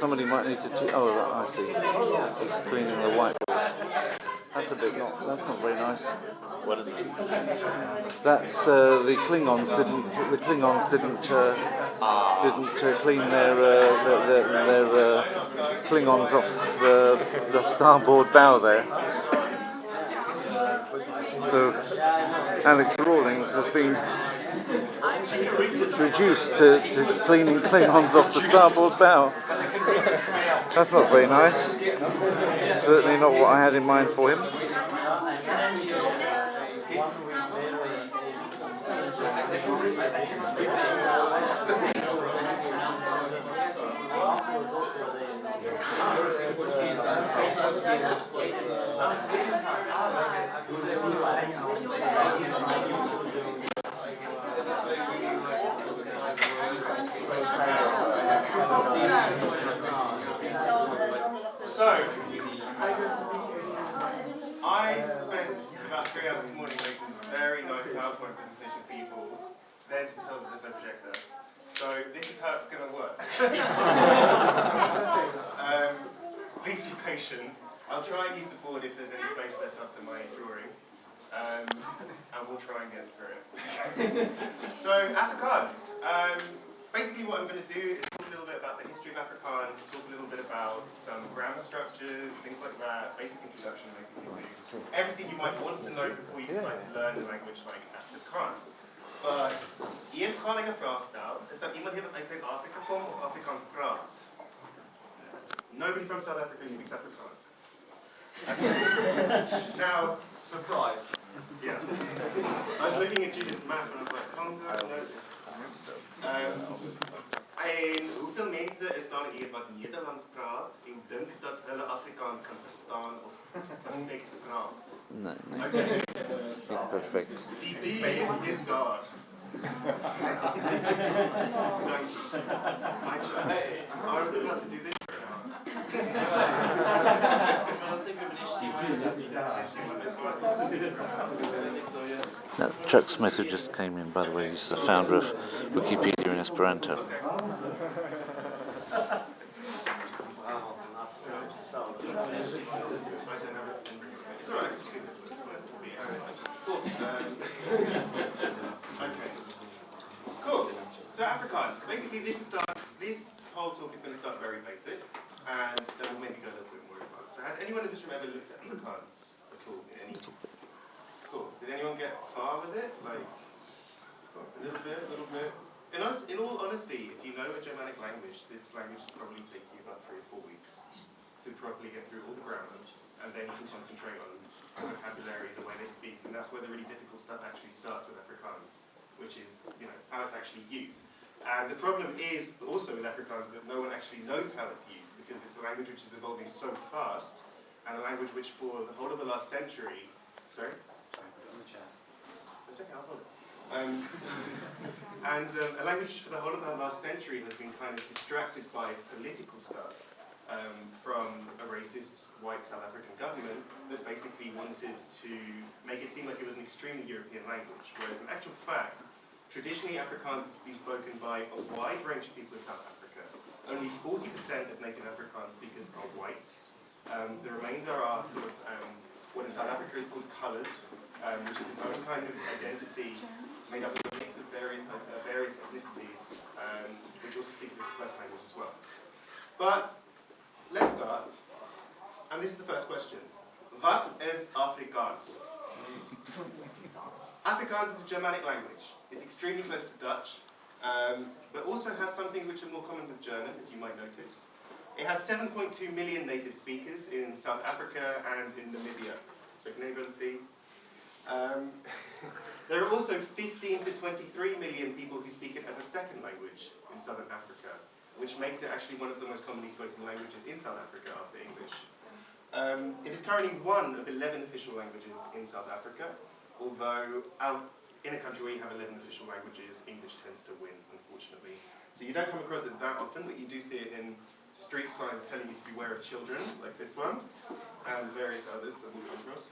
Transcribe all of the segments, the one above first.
somebody might need to. I see. He's cleaning the whiteboard. That's that's not very nice. What is it? That's the Klingons didn't clean their Klingons off the starboard bow there. So Alex Rawlings has been reduced to cleaning Klingons off the starboard bow. That's not very nice. Certainly not what I had in mind for him. So, I spent about 3 hours this morning making this very nice PowerPoint presentation for people, then to be told that there's no projector. So, this is how it's going to work. Please be patient. I'll try and use the board if there's any space left after my drawing. And we'll try and get through it. So, Afrikaans. Basically what I'm going to do is talk a little bit about the history of Afrikaans, talk a little bit about some grammar structures, things like that, basic introduction basically to everything you might want to know before you decide to learn a language like Afrikaans. But eers gaan ek 'n vraag stel, is daar iemand hier wat uit Suid-Afrika kom of Afrikaans praat? Nobody from South Africa speaks Afrikaans. Now, surprise. Yeah. I was looking at Judith's map and I was like, Congo, no. En hoeveel mense is daar hier wat Nederlands praat en dink dat hulle Afrikaans kan verstaan of perfect praat? Nee. Okay. Niet perfect. Die D is daar. Dankie. I was about to do this right now. No, Chuck Smith, who just came in, by the way, he's the founder of Wikipedia in Esperanto. Cool. So Afrikaans. Basically, this whole talk is going to start very basic, and then we'll maybe go a little bit more advanced. So has anyone in this room ever looked at Afrikaans at all? Cool. Did anyone get far with it? Like, a little bit. In all honesty, if you know a Germanic language, this language will probably take you about 3 or 4 weeks to properly get through all the grammar, and then you can concentrate on the vocabulary, the way they speak, and that's where the really difficult stuff actually starts with Afrikaans, which is, how it's actually used. And the problem is also with Afrikaans that no one actually knows how it's used, because it's a language which is evolving so fast, and a language which for the whole of the last century, sorry? It's okay, I'll hold it. A language for the whole of the last century has been kind of distracted by political stuff from a racist white South African government that basically wanted to make it seem like it was an extremely European language, whereas in actual fact, traditionally Afrikaans has been spoken by a wide range of people in South Africa. Only 40% of native Afrikaans speakers are white. The remainder are sort of what in South Africa is called coloured, which is its own kind of identity made up of a mix of various ethnicities, which also speak this first language as well. But let's start, and this is the first question. Wat is Afrikaans? Afrikaans is a Germanic language. It's extremely close to Dutch, but also has some things which are more common with German, as you might notice. It has 7.2 million native speakers in South Africa and in Namibia. So can anybody see? There are also 15 to 23 million people who speak it as a second language in Southern Africa, which makes it actually one of the most commonly spoken languages in South Africa after English. It is currently one of 11 official languages in South Africa, although in a country where you have 11 official languages, English tends to win, unfortunately. So you don't come across it that often, but you do see it in street signs telling you to beware of children, like this one, and various others that we'll come across.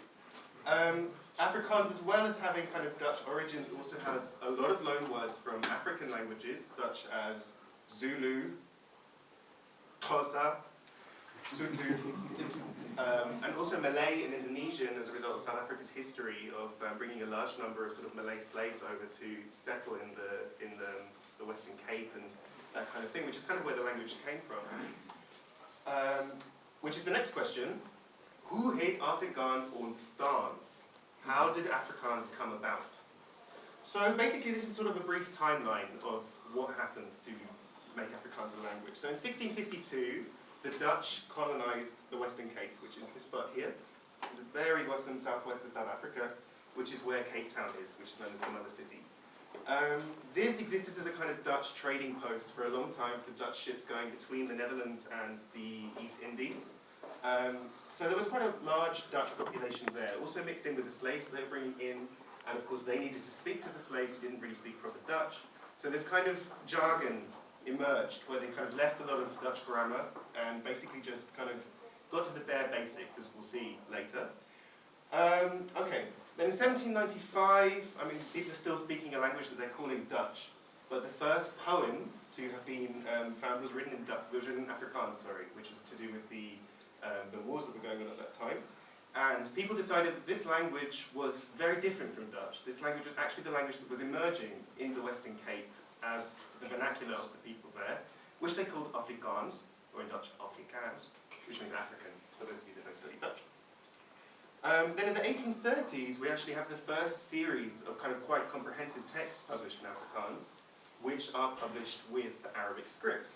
Afrikaans, as well as having kind of Dutch origins, also has a lot of loan words from African languages, such as Zulu, Xhosa, Sotho, and also Malay and Indonesian as a result of South Africa's history of bringing a large number of sort of Malay slaves over to settle in the Western Cape and that kind of thing, which is kind of where the language came from. Which is the next question. Hoe het Afrikaans ontstaan? How did Afrikaans come about? So basically this is sort of a brief timeline of what happens to make Afrikaans a language. So in 1652, the Dutch colonized the Western Cape, which is this part here, the very bottom southwest of South Africa, which is where Cape Town is, which is known as the Mother City. This existed as a kind of Dutch trading post for a long time for Dutch ships going between the Netherlands and the East Indies. So there was quite a large Dutch population there, also mixed in with the slaves that they were bringing in, and of course they needed to speak to the slaves who didn't really speak proper Dutch. So this kind of jargon emerged where they kind of left a lot of Dutch grammar and basically just kind of got to the bare basics, as we'll see later. Okay, then in 1795, I mean, people are still speaking a language that they're calling Dutch, but the first poem to have been found was written in Afrikaans, sorry, which is to do with the wars that were going on at that time. And people decided that this language was very different from Dutch. This language was actually the language that was emerging in the Western Cape as the vernacular of the people there, which they called Afrikaans, or in Dutch, Afrikaans, which means African, for those of you that don't study Dutch. Then in the 1830s, we actually have the first series of kind of quite comprehensive texts published in Afrikaans, which are published with the Arabic script.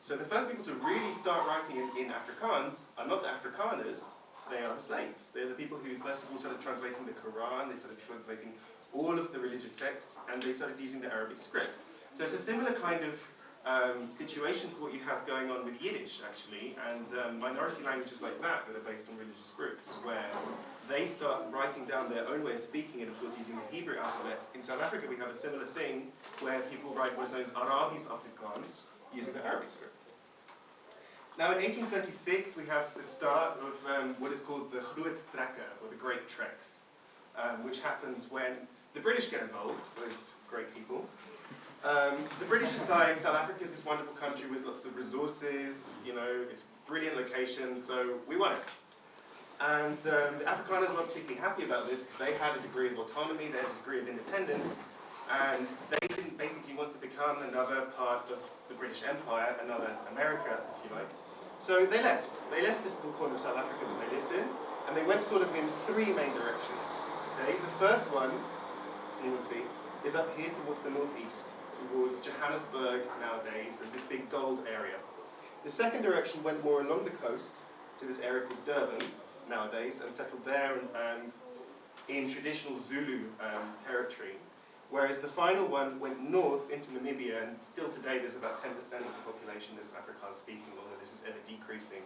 So the first people to really start writing in Afrikaans are not the Afrikaners, they are the slaves. They're the people who first of all started translating the Quran, they started translating all of the religious texts, and they started using the Arabic script. So it's a similar kind of situation to what you have going on with Yiddish, actually, and minority languages like that that are based on religious groups, where they start writing down their own way of speaking, and of course using the Hebrew alphabet. In South Africa we have a similar thing, where people write what is known as Arabisch Afrikaans, using the Arabic script. Now in 1836 we have the start of what is called the Groot Trekke, or the Great Treks, which happens when the British get involved, those great people. The British decide South Africa is this wonderful country with lots of resources, you know, it's a brilliant location, so we want it. And the Afrikaners weren't particularly happy about this because they had a degree of autonomy, they had a degree of independence, and they didn't basically want to become another part of the British Empire, another America, if you like. So they left. They left this little corner of South Africa that they lived in, and they went sort of in three main directions. Okay? The first one, as you will see, is up here towards the northeast, towards Johannesburg nowadays, and this big gold area. The second direction went more along the coast to this area called Durban nowadays, and settled there and in traditional Zulu territory. Whereas the final one went north into Namibia, and still today there's about 10% of the population that's Afrikaans speaking, although this is ever decreasing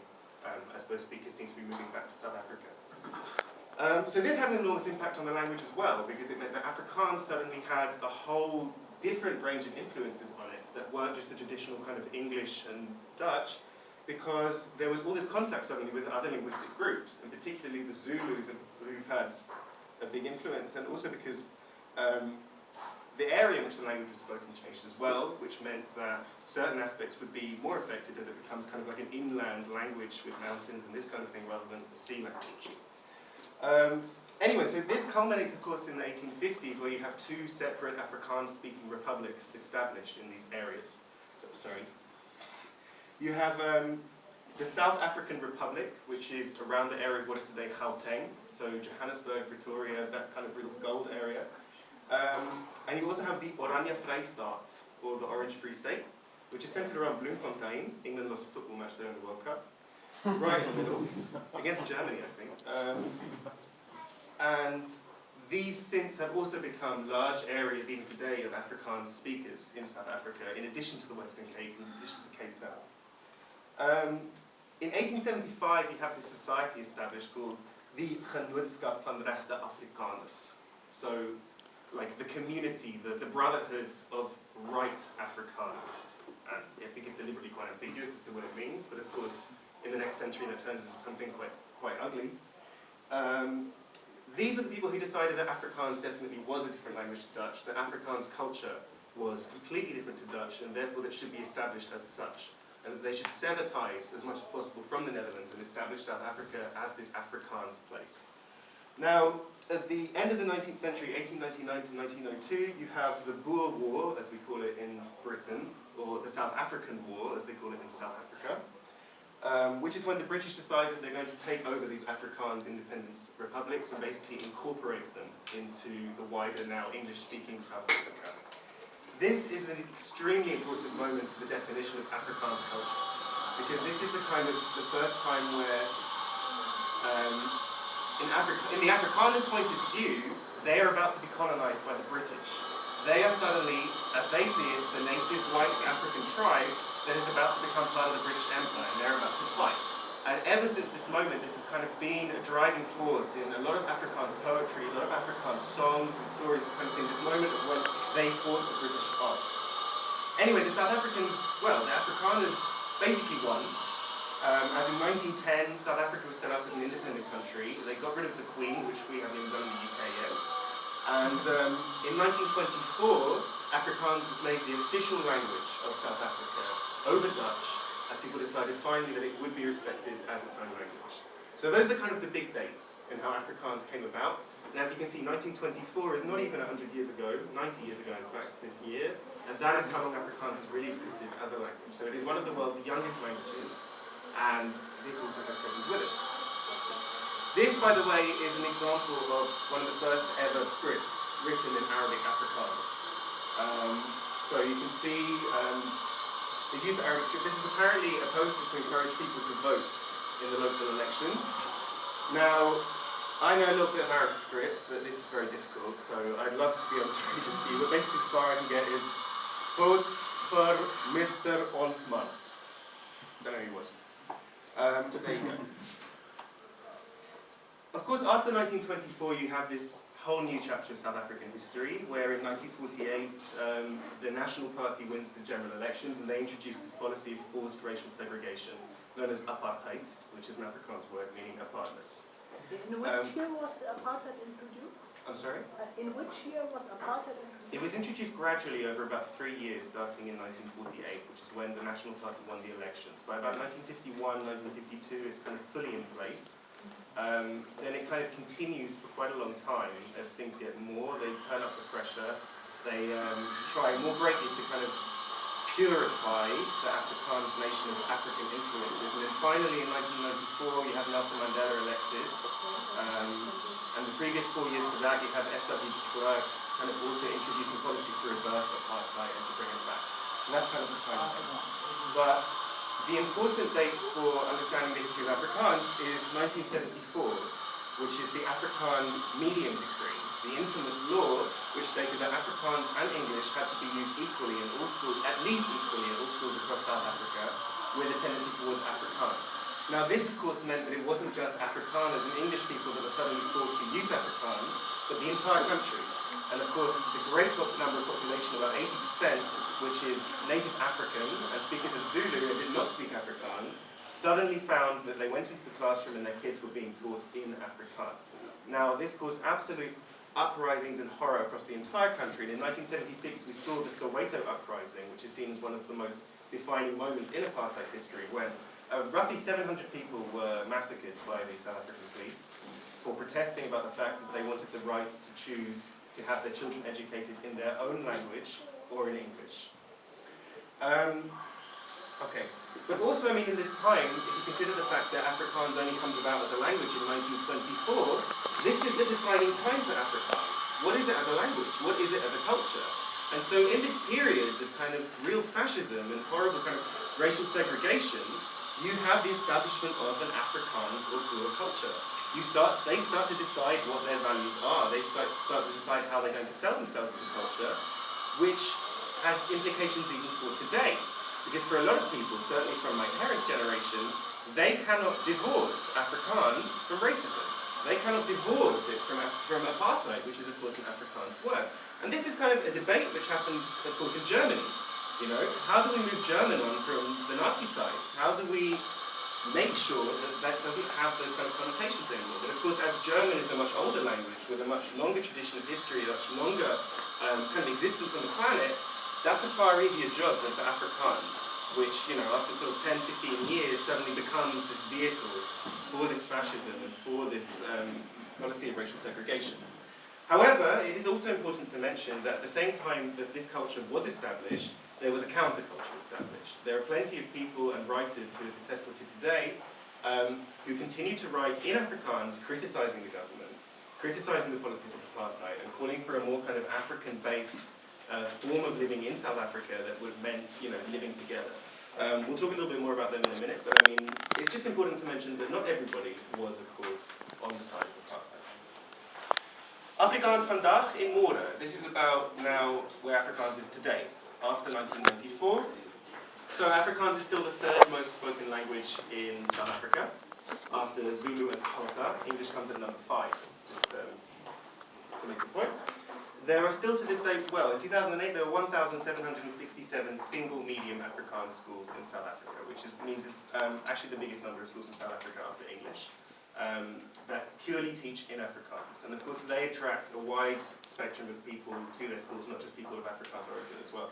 as those speakers seem to be moving back to South Africa. So this had an enormous impact on the language as well, because it meant that Afrikaans suddenly had a whole different range of influences on it that weren't just the traditional kind of English and Dutch, because there was all this contact suddenly with other linguistic groups, and particularly the Zulus who've had a big influence, and also because the area in which the language was spoken changed as well, which meant that certain aspects would be more affected as it becomes kind of like an inland language with mountains and this kind of thing rather than a sea language. Anyway, so this culminates, of course, in the 1850s, where you have two separate Afrikaans-speaking republics established in these areas. So, sorry. You have the South African Republic, which is around the area of what is today Gauteng, so Johannesburg, Pretoria, that kind of real gold area. And you also have the Oranje Vrystaat, or the Orange Free State, which is centered around Bloemfontein. England lost a football match there in the World Cup. Right in the middle, against Germany, I think. And these since have also become large areas, even today, of Afrikaans speakers in South Africa, in addition to the Western Cape, in addition to Cape Town. In 1875, you have this society established called the Genootschap van Regte Afrikaners. So, like the community, the brotherhood of right Afrikaners. And I think it's deliberately quite ambiguous as to what it means, but of course, in the next century that turns into something quite ugly. These were the people who decided that Afrikaans definitely was a different language to Dutch, that Afrikaans culture was completely different to Dutch, and therefore that should be established as such. and that they should sever ties as much as possible from the Netherlands and establish South Africa as this Afrikaans place. Now, at the end of the 19th century, 1899 to 1902, you have the Boer War, as we call it in Britain, or the South African War, as they call it in South Africa, which is when the British decided they're going to take over these Afrikaans independent republics and basically incorporate them into the wider, now English-speaking South Africa. This is an extremely important moment for the definition of Afrikaans culture, because this is the first time where, in the Afrikaners' point of view, they are about to be colonized by the British. They are suddenly, as they see it, the native white African tribe that is about to become part of the British Empire, and they're about to fight. And ever since this moment, this has kind of been a driving force in a lot of Afrikaans poetry, a lot of Afrikaans songs and stories, this kind of thing, this moment of when they fought the British off. Anyway, the South Africans, well, the Afrikaners basically won. As in 1910, South Africa was set up as an independent country. They got rid of the Queen, which we haven't even done in the UK yet. And in 1924, Afrikaans was made the official language of South Africa over Dutch, as people decided finally that it would be respected as its own language. So those are kind of the big dates in how Afrikaans came about. And as you can see, 1924 is not even 100 years ago, 90 years ago in fact, this year. And that is how long Afrikaans has really existed as a language. So it is one of the world's youngest languages, and this also has problems with it. This, by the way, is an example of one of the first ever scripts written in Arabic Afrikaans. So you can see the use of Arabic script. This is apparently a poster to encourage people to vote in the local elections. Now, I know a little bit of Arabic script, but this is very difficult, so I'd love to be able to read this to you, but basically as far I can get is vote for Mr. Onsman. Don't know who he was. But there you go. Of course, after 1924, you have this whole new chapter of South African history, where in 1948, the National Party wins the general elections, and they introduce this policy of forced racial segregation, known as apartheid, which is an Afrikaans word meaning apartness. In which year was apartheid introduced? I'm sorry? In which year was apartheid introduced? It was introduced gradually over about 3 years, starting in 1948, which is when the National Party won the elections. By about 1951, 1952, it's kind of fully in place. Then it kind of continues for quite a long time as things get more. They turn up the pressure. They try more greatly to kind of purify the Afrikaans nation of African influences. And then finally in 1994 you have Nelson Mandela elected. And the previous 4 years to that you have F.W. de Klerk kind of also introducing policies to reverse apartheid and to bring it back. And that's kind of the time frame. But the important dates for understanding the history of Afrikaans is 1974, which is the Afrikaans Medium Decree, the infamous law which stated that Afrikaans and English had to be used equally in all schools, at least equally in all schools across South Africa, with a tendency towards Afrikaans. Now this of course meant that it wasn't just Afrikaners and English people that were suddenly forced to use Afrikaans, but the entire country. And of course the great number of population, about 80%, which is native African and speakers of Zulu and did not speak Afrikaans, suddenly found that they went into the classroom and their kids were being taught in Afrikaans. Now this caused absolute uprisings and horror across the entire country. And in 1976 we saw the Soweto uprising, which is seen as one of the most defining moments in apartheid history, when roughly 700 people were massacred by the South African police for protesting about the fact that they wanted the right to choose to have their children educated in their own language or in English. Okay, but also, I mean, in this time, if you consider the fact that Afrikaans only comes about as a language in 1924, this is the defining time for Afrikaans. What is it as a language? What is it as a culture? And so in this period of kind of real fascism and horrible kind of racial segregation, you have the establishment of an Afrikaans or Boer culture. They start to decide what their values are. They start to decide how they're going to sell themselves as a culture, which has implications even for today. Because for a lot of people, certainly from my parents' generation, they cannot divorce Afrikaans from racism. They cannot divorce it from apartheid, which is of course an Afrikaans word. And this is kind of a debate which happens, of course, in Germany. You know, how do we move German on from the Nazi side? How do we make sure that that doesn't have those kind of connotations anymore? But of course, as German is a much older language with a much longer tradition of history, a much longer kind of existence on the planet, that's a far easier job than for Afrikaans which, after sort of 10, 15 years, suddenly becomes this vehicle for this fascism and for this policy of racial segregation. However, it is also important to mention that at the same time that this culture was established, there was a counterculture established. There are plenty of people and writers who are successful to today who continue to write in Afrikaans criticizing the government, criticizing the policies of apartheid, and calling for a more kind of African-based form of living in South Africa that would meant, living together. We'll talk a little bit more about them in a minute, but I mean, it's just important to mention that not everybody was, of course, on the side of apartheid. Afrikaans vandaag in mode. This is about now where Afrikaans is today, after 1994. So Afrikaans is still the third most spoken language in South Africa, after Zulu and Xhosa. English comes at number 5, just to make a point. There are still to this day, well, in 2008 there were 1,767 single medium Afrikaans schools in South Africa, which means it's actually the biggest number of schools in South Africa after English, that purely teach in Afrikaans. And of course they attract a wide spectrum of people to their schools, not just people of Afrikaans origin as well.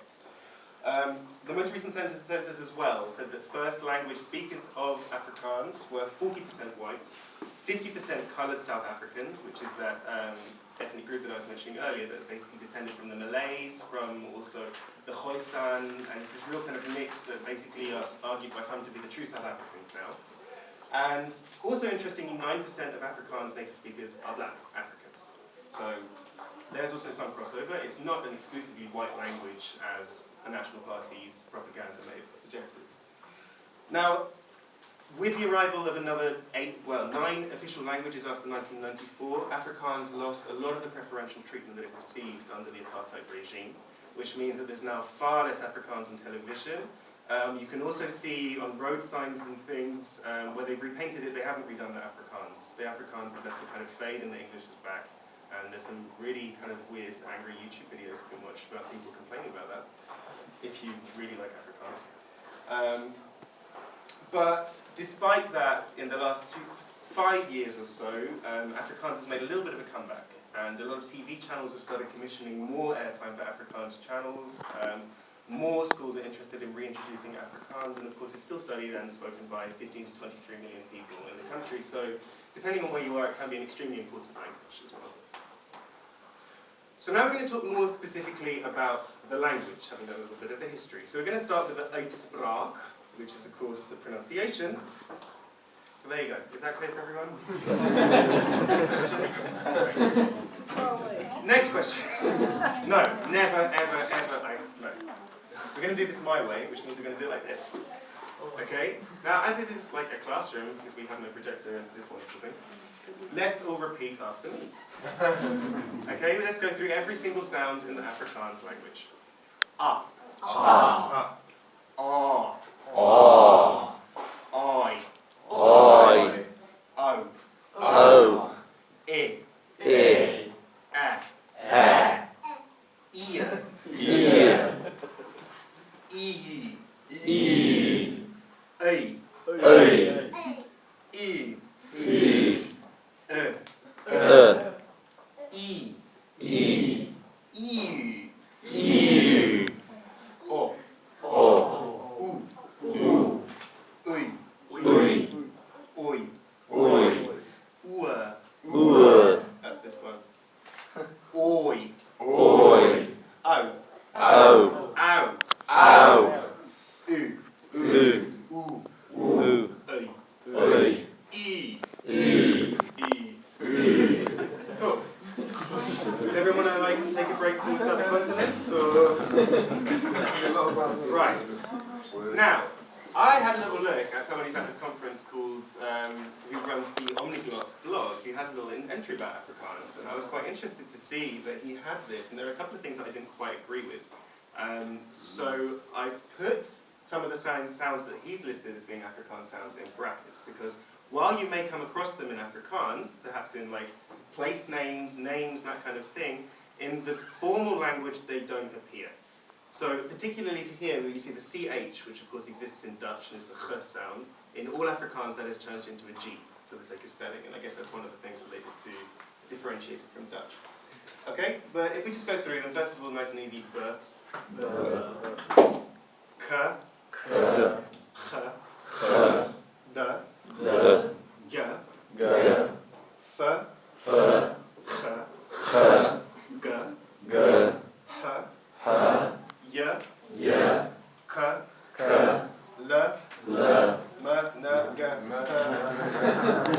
The most recent census as well said that first language speakers of Afrikaans were 40% white, 50% coloured South Africans, which is that ethnic group that I was mentioning earlier that basically descended from the Malays, from also the Khoisan, and it's this real kind of mix that basically are argued by some to be the true South Africans now. And also interestingly, 9% of Afrikaans native speakers are black Africans. So there's also some crossover. It's not an exclusively white language as the National Party's propaganda may have suggested. Now, with the arrival of another 9 official languages after 1994, Afrikaans lost a lot of the preferential treatment that it received under the apartheid regime, which means that there's now far less Afrikaans on television. You can also see on road signs and things where they've repainted it, they haven't redone the Afrikaans. The Afrikaans is left to kind of fade and the English is back. And there's some really kind of weird, angry YouTube videos you can watch about people complaining about that, if you really like Afrikaans. But despite that, in the last 5 years or so, Afrikaans has made a little bit of a comeback. And a lot of TV channels have started commissioning more airtime for Afrikaans channels. More schools are interested in reintroducing Afrikaans, and of course it's still studied and spoken by 15 to 23 million people in the country. So depending on where you are, it can be an extremely important language as well. So now we're going to talk more specifically about the language, having done a little bit of the history. So we're going to start with the uitspraak, which is of course the pronunciation. So there you go. Is that clear for everyone? Next question. No, never, ever, ever, no. We're going to do this my way, which means we're going to do it like this. Okay? Now, as this is like a classroom, because we have no projector and this wonderful thing, let's all repeat after me. Okay, let's go through every single sound in the Afrikaans language. Ah. Ah. Ah. Ah. Oi. Oi. O. O. E. E. A. A. Ear. Ear. E. E. A. A. E. E. E. E. E. E. O. O. U. U. Ui. Ui. Oi. Oi. Ua. Ua. That's this one. Oi. Oi. Au. Au. Au. Au. U. U. U. U. Ui. Ui. E. E. E. E. Cool. Does everyone take a break from each other consonants? Or? Right. Now, I had a little look at someone who's at this conference called, who runs the Polyglot blog, who has a little entry about Afrikaans, and I was quite interested to see that he had this, and there are a couple of things that I didn't quite agree with. So I've put some of the sounds that he's listed as being Afrikaans sounds in brackets, because while you may come across them in Afrikaans, perhaps in like place names, that kind of thing, in the formal language they don't appear. So particularly for here, where you see the CH, which of course exists in Dutch and is the ch sound, in all Afrikaans that is turned into a G for the sake of spelling, and I guess that's one of the things that they did to differentiate it from Dutch. Okay, but if we just go through them, first of all, nice and easy, b, k, k,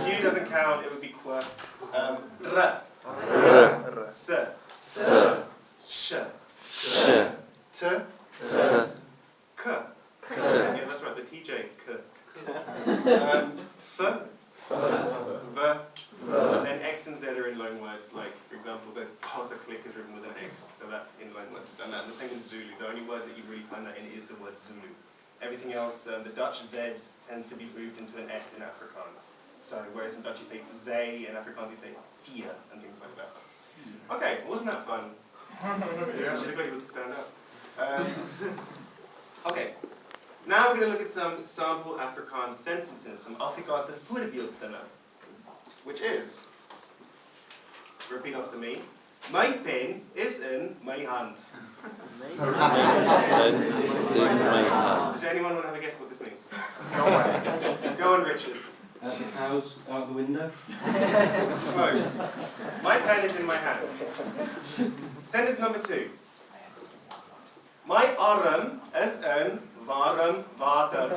Q doesn't count, it would be qua. R, S, sh, t, k. Yeah, that's right, the TJ, k. F, v, and then X and Z are in loan words, like, for example, the Xhosa click is written with an X, so that in loan words is done that. And the same in Zulu, the only word that you really find that in is the word Zulu. Everything else, the Dutch Z tends to be moved into an S in Afrikaans. So, whereas in Dutch you say zay, in Afrikaans you say sia, and things like that. Okay, wasn't that fun? Yeah. Should have got you to stand up. Okay, now we're going to look at some sample Afrikaans sentences, some Afrikaanse voorbeeldsinne, which is, repeat after me, my pen is in my hand. Does anyone want to have a guess what this means? Go on, Richard. The house out the window. Close. My pen is in my hand. Sentence number 2. My arm is in warm water.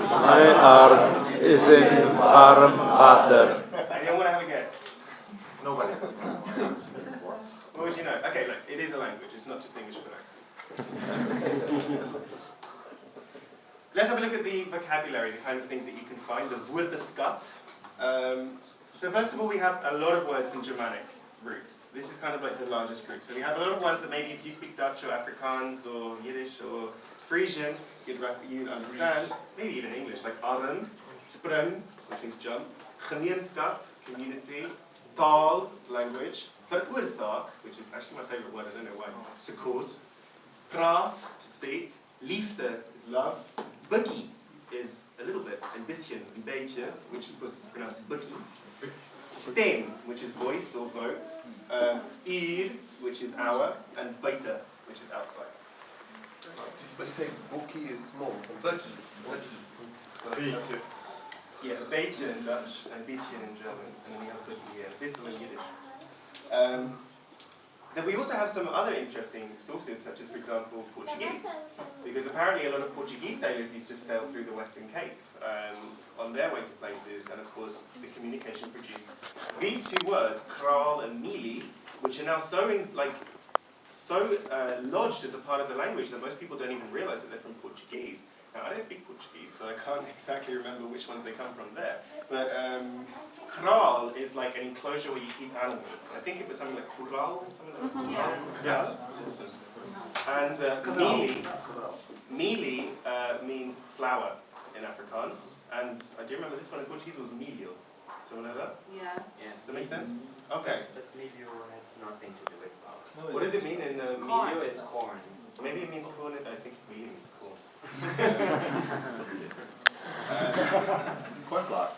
My arm is in warm water. Anyone want to have a guess? Nobody. What would you know? Okay, look, it is a language. It's not just English with an accent. Let's have a look at the vocabulary, the kind of things that you can find, the woordeskat. So first of all, we have a lot of words from Germanic roots. This is kind of like the largest group. So we have a lot of ones that maybe if you speak Dutch or Afrikaans or Yiddish or Frisian, you'd understand. Maybe even English, like arm, sprung, which means jump, gemeenskap, community, taal, language, veroorsaak, which is actually my favorite word, I don't know why, to cause, praat, to speak, liefde is love, bukkie is a little bit, een bisschen, een beetje, which was pronounced bukkie, stem, which is voice or vote, uur, which is hour, and buite, which is outside. But you say bookie is small. Bukkie. So that's yeah, beetje in Dutch and bisschen in German, and then we have bukkie here, bissel in Yiddish. Then we also have some other interesting sources, such as, for example, Portuguese. Because apparently a lot of Portuguese sailors used to sail through the Western Cape on their way to places, and of course the communication produced these two words, kraal and mili, which are now so lodged as a part of the language that most people don't even realize that they're from Portuguese. Now, I don't speak Portuguese, so I can't exactly remember which ones they come from there. But kraal is like an enclosure where you keep animals. I think it was something like corral, something like corral. Yeah. Awesome. And mili means flower in Afrikaans. And I do remember this one in Portuguese was milho. Someone know that? Yes. Yeah. Does that make sense? Okay. But milho has nothing to do with flour. What does it mean in Milho is corn. Maybe it means corn. I think milho means corn. What's the difference? Cornflower.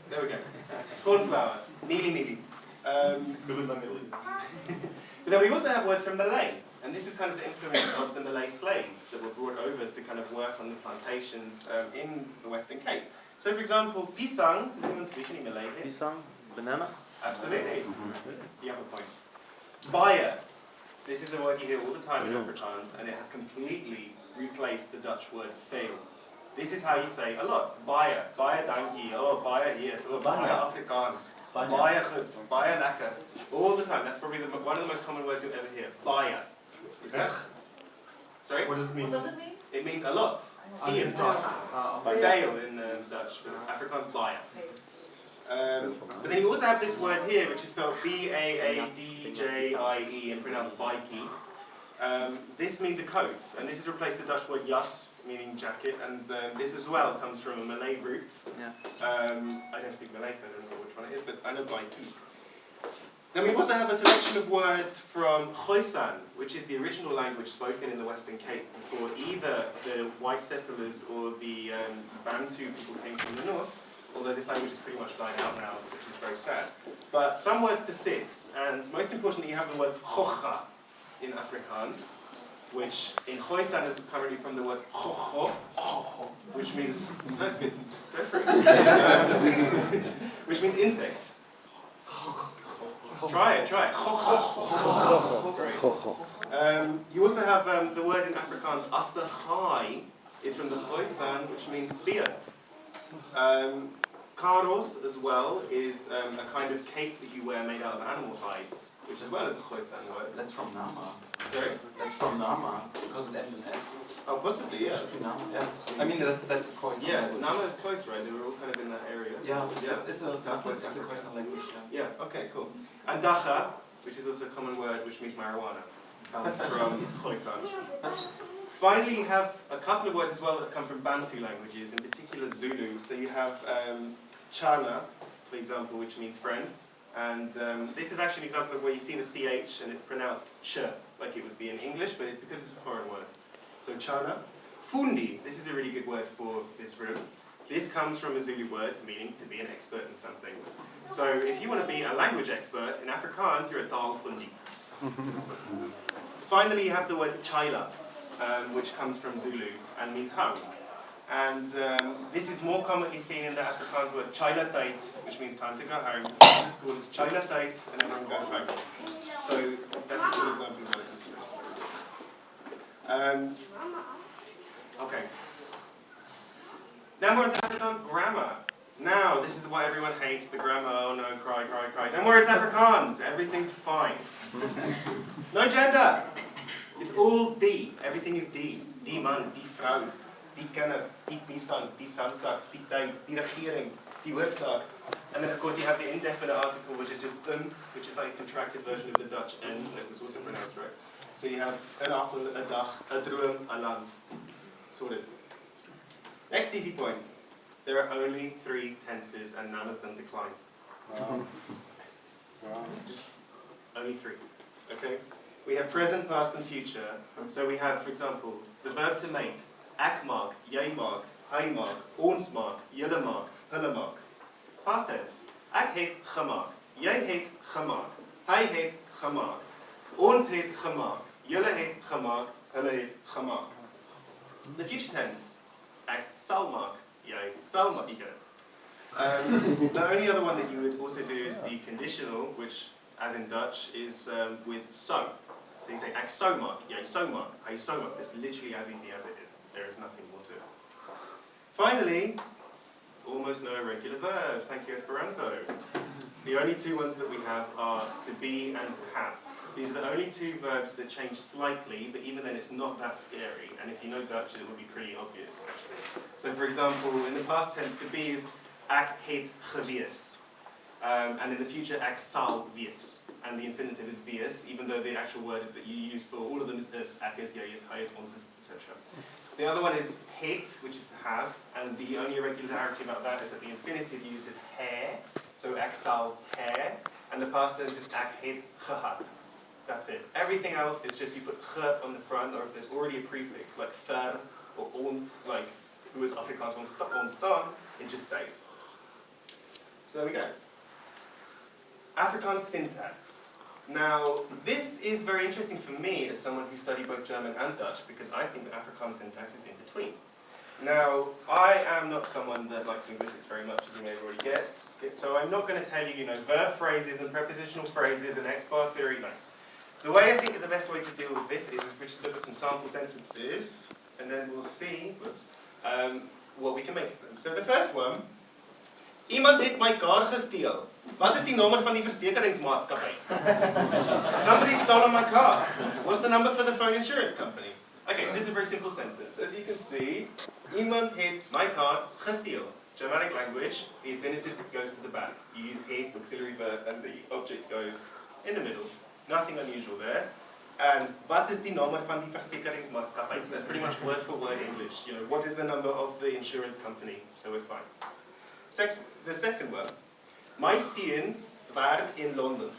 There we go. Cornflower. Mili. But then we also have words from Malay, and this is kind of the influence of the Malay slaves that were brought over to kind of work on the plantations in the Western Cape. So, for example, pisang. Does anyone speak any Malay here? Pisang, banana. Absolutely. You have a point. Baie. This is a word you hear all the time in Afrikaans, and it has completely replaced the Dutch word fail. This is how you say a lot. Baie, dankie, oh, baie hier, oh, baie Afrikaans, baie goed, baie lekker. All the time. That's probably one of the most common words you'll ever hear. Baie. Is that? Sorry? What does it mean? What does it mean? It means a lot. Veel. Fail in Dutch, but Afrikaans baie. But then you also have this word here, which is spelled B-A-A-D-J-I-E and pronounced baie. This means a coat, and this has replaced the Dutch word jas, meaning jacket, and this as well comes from a Malay root. Yeah. I don't speak Malay, so I don't know which one it is, but I know baie. Then we also have a selection of words from Khoisan, which is the original language spoken in the Western Cape before either the white settlers or the Bantu people came from the north, although this language has pretty much died out now, which is very sad. But some words persist, and most importantly you have the word khocha in Afrikaans. which in Khoisan is currently from the word chocho, which means, that's good, go for it. Which means insect. Try it. Great. You also have the word in Afrikaans, asachai, is from the Khoisan, which means spear. Karos as well is a kind of cape that you wear made out of animal hides, which as well is a Khoisan word. That's from Nama. Sorry? That's from Nama, because it ends in S. Oh, possibly, yeah. Nama, yeah. I mean, that's a Khoisan Yeah, language. Nama is close, right? They were all kind of in that area. Yeah, Yeah. it's a Khoisan language. Yeah, okay, cool. And dacha, which is also a common word, which means marijuana, comes from Khoisan. Finally, you have a couple of words as well that come from Bantu languages, in particular Zulu. So you have Chala, for example, which means friends. And this is actually an example of where you see the CH and it's pronounced ch, like it would be in English, but it's because it's a foreign word. So Chala. Fundi, this is a really good word for this room. This comes from a Zulu word meaning to be an expert in something. So if you want to be a language expert, in Afrikaans, you're a taal fundi. Finally, you have the word Chaila, which comes from Zulu and means home. And this is more commonly seen in the Afrikaans word Chaila tyd, which means time to go home. The school is Chaila tyd, and everyone goes home. So that's a good example of what it is. Okay. Then we're into Afrikaans grammar. Now, this is why everyone hates the grammar. Oh no, cry. Then we're into Afrikaans. Everything's fine. No gender. It's all die. Everything is die. Die man, die vrou, die kinder, die pisan, die samsak, die tyd, die regering, die hoofsaak. And then of course you have the indefinite article, which is just which is like a contracted version of the Dutch N, as it's also pronounced, right? So you have an apple, a dag, a droom, a land. Sorted. Next easy point. There are only 3 tenses and none of them decline. Wow. Just only 3. Okay? We have present, past, and future. So we have, for example, the verb to make. Ek maak, jy maak, hy maak, ons maak, julle maak, hulle maak. Past tense. Ek het gemaak, jy het gemaak, hy het gemaak, ons het gemaak, julle het gemaak, hulle het gemaak. The future tense. Ek sal maak, jy sal maak. The only other one that you would also do is the conditional, which, as in Dutch, is with so. So you say ek sou maak, jy sou maak, hy sou maak. It's literally as easy as it is. There is nothing more to it. Finally, almost no irregular verbs. Thank you, Esperanto. The only 2 ones that we have are to be and to have. These are the only 2 verbs that change slightly, but even then it's not that scary. And if you know Dutch, it will be pretty obvious, actually. So for example, in the past tense, to be is ek het gewees. And in the future, ek sal wees. And the infinitive is wees, even though the actual word that you use for all of them is this, ek is, jy is, hy is, ons is, etc. The other one is het, which is to have, and the only irregularity about that is that the infinitive uses hair, so ek sal hair, and the past tense is ek het gehad. That's it. Everything else is just you put ge on the front, or if there's already a prefix like ver or ont, like who is Afrikaans ontstaan, it just stays. So there we go. Afrikaans syntax. Now, this is very interesting for me as someone who studied both German and Dutch, because I think that Afrikaans syntax is in between. Now, I am not someone that likes linguistics very much, as you may have already guessed. So I'm not going to tell you, verb phrases and prepositional phrases and X-bar theory. No. The way I think that the best way to deal with this is we just look at some sample sentences, and then we'll see what we can make of them. So the first one, iemand het my kar gesteel. Wat is die nommer van die versekeringsmaatskappy? Somebody stole my car. What's the number for the phone insurance company? Okay, so this is a very simple sentence. As you can see, iemand het my kar gesteel. Germanic language, the infinitive goes to the back. You use het, auxiliary verb, and the object goes in the middle. Nothing unusual there. And wat is die nommer van die versekeringsmaatskappy? That's pretty much word for word English. What is the number of the insurance company? So we're fine. The second one. My seun werk in Londen.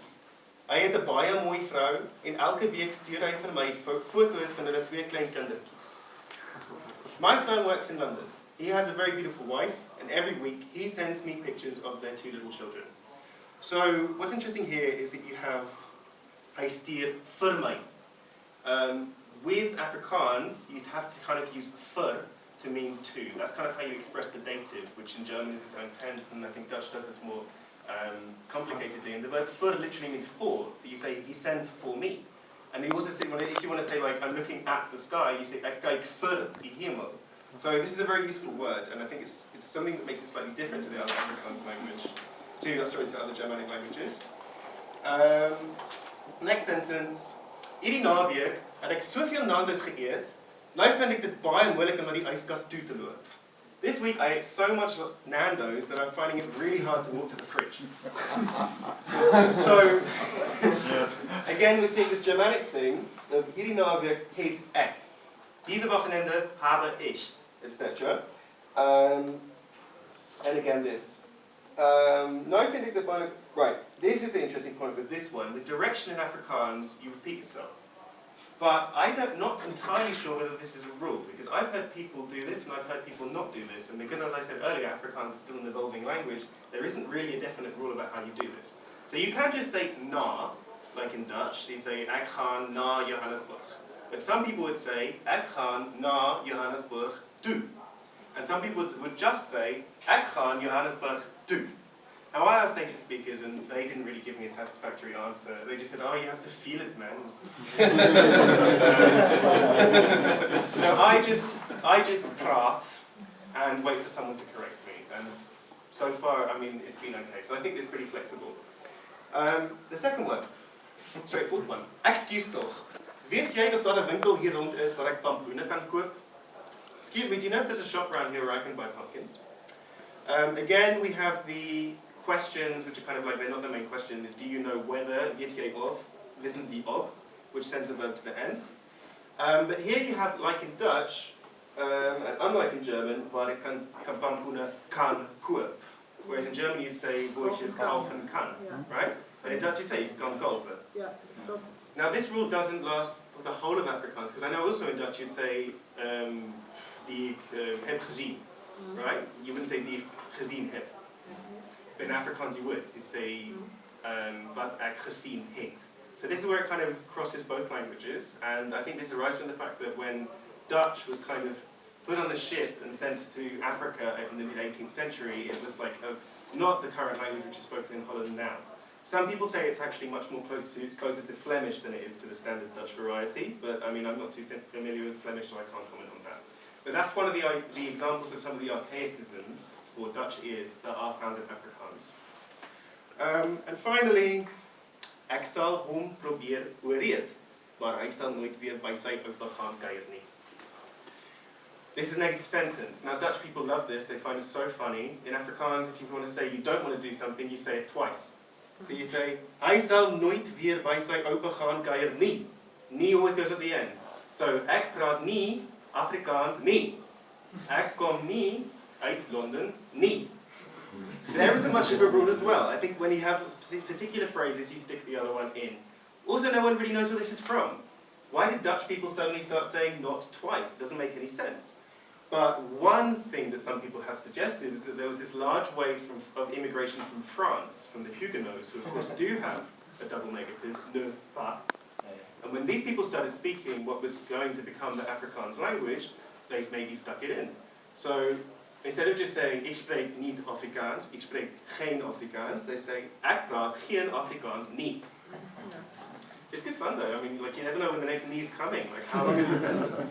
Hy het 'n baie mooi vrou en elke week stuur hy vir my foto's van hulle 2 klein kindertjies. My son works in London. He has a very beautiful wife, and every week he sends me pictures of their 2 little children. So what's interesting here is that you have hy stuur vir my. with Afrikaans, you'd have to kind of use vir to mean to. That's kind of how you express the dative, which in German is its own tense, and I think Dutch does this more complicatedly. And the verb vir literally means for. So you say, he sends for me. And you also say, if you want to say, like, I'm looking at the sky, you say, ek kyk vir die hemel. So this is a very useful word, and I think it's something that makes it slightly different to the other Afrikaans language, to other Germanic languages. Next sentence. Hierdie naweek het ek soveel Nando's geëet, nou vind ek dit baie moeilik om na die yskas toe te loop. This week I ate so much Nando's that I'm finding it really hard to walk to the fridge. So, again we're seeing this Germanic thing of hierdie naweek het ek. Diese Wochenende habe ich, etc. And again this. Nou vind ek dit baie... Right, this is the interesting point with this one. With direction in Afrikaans, you repeat yourself. But I'm not entirely sure whether this is a rule, because I've heard people do this and I've heard people not do this, and because, as I said earlier, Afrikaans is still an evolving language, there isn't really a definite rule about how you do this. So you can just say na, like in Dutch, so you say ek gaan na Johannesburg. But some people would say ek gaan na Johannesburg toe. And some people would just say ek gaan Johannesburg toe. Now I asked native speakers and they didn't really give me a satisfactory answer. They just said, oh, you have to feel it, man. So I just praat and wait for someone to correct me. And so far, I mean, it's been okay. So I think it's pretty flexible. The second one, straightforward one. Excuse toch. Weet jy of daar 'n winkel hier rond is waar ek pampoene kan koop? Excuse me, do you know if there's a shop around here where I can buy pumpkins? Again, we have the questions, which are kind of like, they're not the main question, is do you know whether, weet jy of, wissen Sie ob, which sends the verb to the end. But here you have, like in Dutch, and unlike in German, waar ek kan pampoene kan koop. Whereas in German you say, wo ich es kaufen kann, right? But in Dutch you say, you kan kopen. Now this rule doesn't last for the whole of Afrikaans, because I know also in Dutch you'd say, die ik heb gezien, right? You wouldn't say die ik gezien heb. But in Afrikaans you would. You say, wat ek gezien het. So this is where it kind of crosses both languages, and I think this arises from the fact that when Dutch was kind of put on a ship and sent to Africa in the mid-18th century, it was like not the current language which is spoken in Holland now. Some people say it's actually much more closer to Flemish than it is to the standard Dutch variety, but I mean, I'm not too familiar with Flemish, so I can't comment on that. But that's one of the examples of some of the archaicisms for Dutch ears that are found in Afrikaans. And finally, ek sal hom probeer oorreed, maar hy sal nooit weer by sy oupa gaan kuier nie. This is a negative sentence. Now Dutch people love this, they find it so funny. In Afrikaans, if you want to say you don't want to do something, you say it twice. So you say, hy sal nooit weer by sy oupa gaan kuier nie. Nie always goes at the end. So, ek praat nie Afrikaans nie. Ek kom nie uit London nie. There isn't much of a rule as well. I think when you have particular phrases, you stick the other one in. Also, no one really knows where this is from. Why did Dutch people suddenly start saying not twice? It doesn't make any sense. But one thing that some people have suggested is that there was this large wave of immigration from France, from the Huguenots, who of course do have a double negative, ne pas. And when these people started speaking what was going to become the Afrikaans language, they maybe stuck it in. So instead of just saying, ik spreek niet Afrikaans, ik spreek geen Afrikaans, they say, ek praat geen Afrikaans nie. It's good fun though. I mean, like you never know when the next "nie" is coming. Like, how long is the sentence?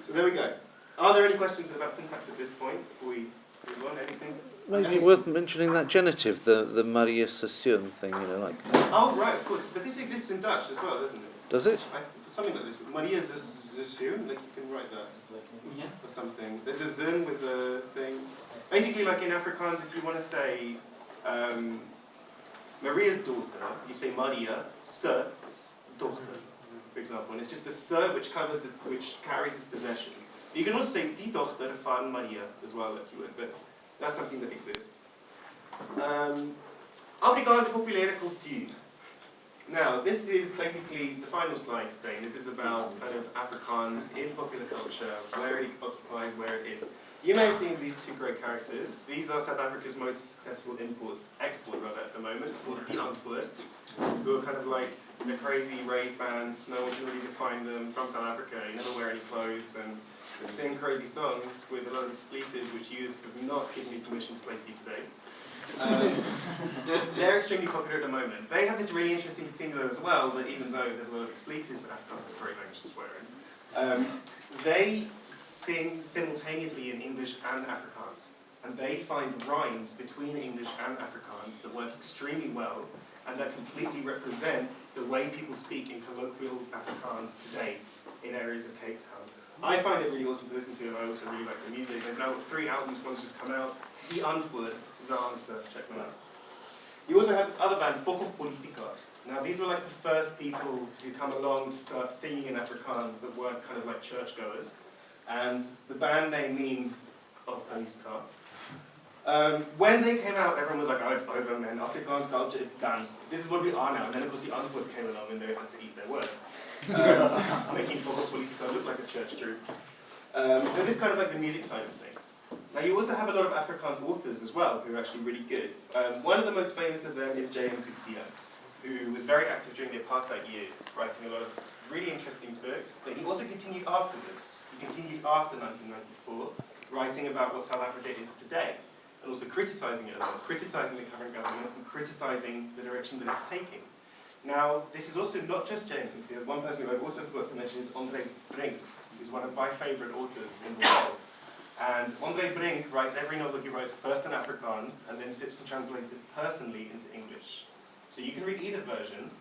So there we go. Are there any questions about syntax at this point before we move on? Anything? Maybe worth mentioning that genitive, the Maria Sassoon thing, you know, like. Oh right, of course. But this exists in Dutch as well, doesn't it? Does it? Something like this. Maria Sassoon, like you can write that or something. There's a zin with the thing. Basically, like in Afrikaans, if you want to say Maria's daughter, you say Maria se dochter, for example, and it's just the se which covers this, which carries this possession. You can also say die dochter van Maria as well, if you would, but that's something that exists. Afrikaans populaire cultuur. Now, this is basically the final slide today. This is about kind of Afrikaans in popular culture, where it occupies, where it is. You may have seen these two great characters. These are South Africa's most successful export rather at the moment, called Die Antwoord, who are kind of like They're crazy rave bands, no one can really define them, from South Africa, you never wear any clothes, and they sing crazy songs with a lot of expletives which you have not given me permission to play to you today. They're extremely popular at the moment. They have this really interesting thing though as well, that even though there's a lot of expletives, but Afrikaans is a great language to swear in, they sing simultaneously in English and Afrikaans. And they find rhymes between English and Afrikaans that work extremely well and that completely represent the way people speak in colloquial Afrikaans today in areas of Cape Town. I find it really awesome to listen to, and I also really like the music. They've now got 3 albums, one's just come out. The Antwoord, The Answer, check them out. You also have this other band, Polyglot. Now these were like the first people to come along to start singing in Afrikaans that weren't kind of like churchgoers. And the band name means of police car. When they came out, everyone was like, oh, it's over, man. Afrikaans culture, it's done. This is what we are now. And then, of course, the Antwoord came along and they had to eat their words. Making Polyglot look like a church group. So this is kind of like the music side of things. Now, you also have a lot of Afrikaans authors as well, who are actually really good. One of the most famous of them is J.M. Coetzee, who was very active during the apartheid years, writing a lot of really interesting books. But he also continued afterwards. He continued after 1994, writing about what South Africa is today. And also criticising it a lot, criticising the current government and criticising the direction that it's taking. Now, this is also not just J.M. Coetzee. One person who I've also forgot to mention is Andre Brink, who's one of my favourite authors in the world. And Andre Brink writes every novel he writes first in Afrikaans and then sits and translates it personally into English. So you can read either version,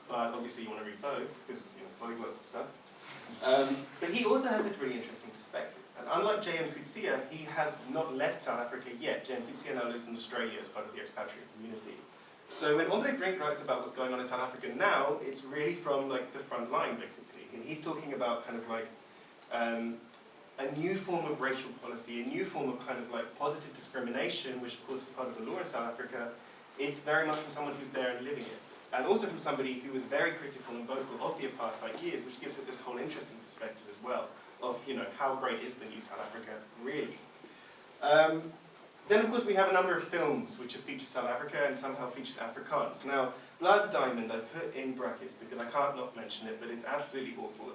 but obviously you want to read both, because polyglots and stuff. But he also has this really interesting perspective. And unlike J.M. Coetzee, he has not left South Africa yet. J.M. Coetzee now lives in Australia as part of the expatriate community. So when Andre Brink writes about what's going on in South Africa now, it's really from like the front line, basically. And he's talking about kind of like a new form of racial policy, a new form of kind of like positive discrimination, which of course is part of the law in South Africa. It's very much from someone who's there and living it. And also from somebody who was very critical and vocal of the apartheid years, which gives it this whole interesting perspective as well, of how great is the new South Africa, really. Then of course we have a number of films which have featured South Africa and somehow featured Afrikaans. Now, Blood Diamond I've put in brackets because I can't not mention it, but it's absolutely awful.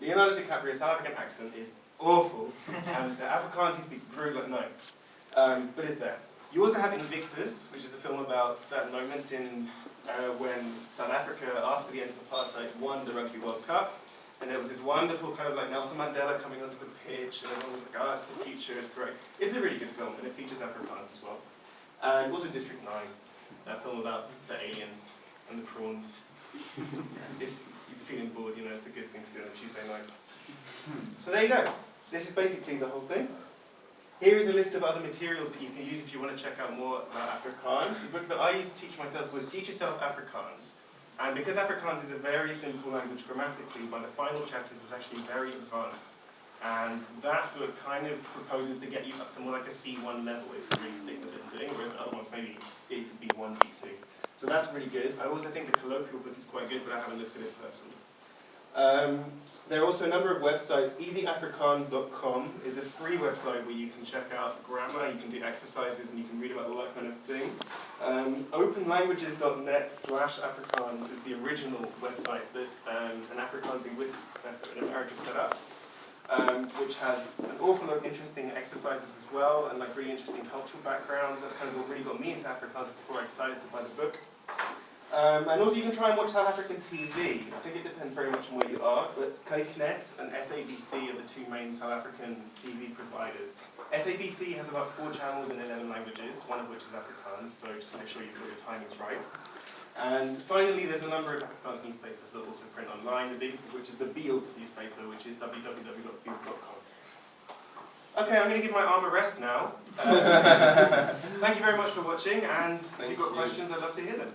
Leonardo DiCaprio's South African accent is awful, and the Afrikaans he speaks brutal at night, but it's there. You also have Invictus, which is a film about that moment in when South Africa, after the end of apartheid, won the Rugby World Cup. And there was this wonderful kind of like Nelson Mandela coming onto the pitch, and everyone was like, oh, it's the future, it's great. It's a really good film, and it features Afrikaans as well. And also District 9, a film about the aliens and the prawns. If you're feeling bored, it's a good thing to do on a Tuesday night. So there you go. This is basically the whole thing. Here is a list of other materials that you can use if you want to check out more about Afrikaans. The book that I used to teach myself was Teach Yourself Afrikaans. And because Afrikaans is a very simple language grammatically, by the final chapters it's actually very advanced. And that book kind of proposes to get you up to more like a C1 level if you really stick with it and doing, whereas the other ones maybe it to B1, B2. So that's really good. I also think the colloquial book is quite good, but I haven't looked at it personally. There are also a number of websites. EasyAfrikaans.com is a free website where you can check out grammar, you can do exercises, and you can read about all that kind of thing. Openlanguages.net/Afrikaans is the original website that an Afrikaans linguistic professor in America set up, which has an awful lot of interesting exercises as well, and like really interesting cultural background. That's kind of what really got me into Afrikaans before I decided to buy the book. And also you can try and watch South African TV. I think it depends very much on where you are, but Kyk-Net and SABC are the two main South African TV providers. SABC has about 4 channels in 11 languages, one of which is Afrikaans, so just make sure you've got your timings right. And finally, there's a number of Afrikaans newspapers that also print online, the biggest of which is the Beeld newspaper, which is www.beeld.com. Okay, I'm going to give my arm a rest now. Thank you very much for watching, and if you've got questions, I'd love to hear them.